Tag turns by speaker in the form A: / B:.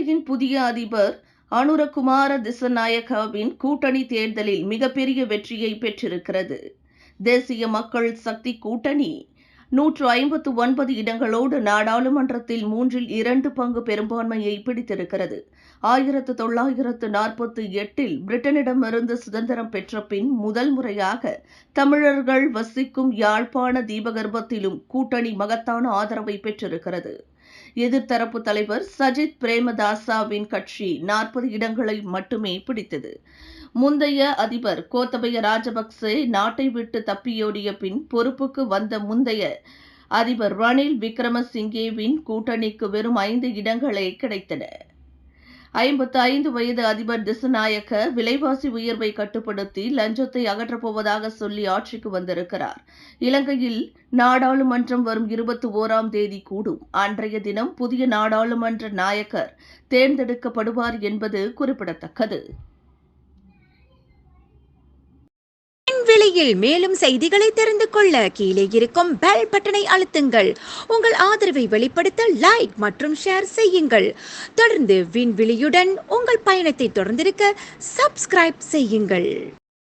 A: இலங்கையின் புதிய அதிபர் அனுரகுமார திசநாயக்கவின் கூட்டணி தேர்தலில் மிகப்பெரிய வெற்றியை பெற்றிருக்கிறது. தேசிய மக்கள் சக்தி கூட்டணி 159 இடங்களோடு நாடாளுமன்றத்தில் 2 பங்கு பெரும்பான்மையை பிடித்திருக்கிறது. 1948 பிரிட்டனிடமிருந்து சுதந்திரம் பெற்ற பின் முதல் முறையாக தமிழர்கள் வசிக்கும் யாழ்ப்பாண தீபகற்பத்திலும் கூட்டணி மகத்தான ஆதரவை பெற்றிருக்கிறது. எதிர்த்தரப்பு தலைவர் சஜித் பிரேமதாசவின் கட்சி 40 இடங்களை மட்டுமே பிடித்தது. முந்தைய அதிபர் கோத்தபய ராஜபக்சே நாட்டை விட்டு தப்பியோடிய பின் பொறுப்புக்கு வந்த முந்தைய அதிபர் ரணில் விக்ரமசிங்கேவின் கூட்டணிக்கு வெறும் 5 இடங்களே கிடைத்தன. 55 வயது அதிபர் திசநாயக்க விலைவாசி உயர்வை கட்டுப்படுத்தி லஞ்சத்தை அகற்றப்போவதாக சொல்லி ஆட்சிக்கு வந்திருக்கிறார். இலங்கையில் நாடாளுமன்றம் வரும் 21ஆம் தேதி கூடும். அன்றைய தினம் புதிய நாடாளுமன்ற நாயக்கர் தேர்ந்தெடுக்கப்படுவார் என்பது குறிப்பிடத்தக்கது.
B: வெளியில் மேலும் செய்திகளை தெரிந்து கொள்ள கீழே இருக்கும் பெல் பட்டனை அழுத்துங்கள். உங்கள் ஆதரவை வெளிப்படுத்த லைக் மற்றும் ஷேர் செய்யுங்கள். தொடர்ந்து விண்வெளியுடன் உங்கள் பயணத்தை தொடர்ந்திருக்க சப்ஸ்கிரைப் செய்யுங்கள்.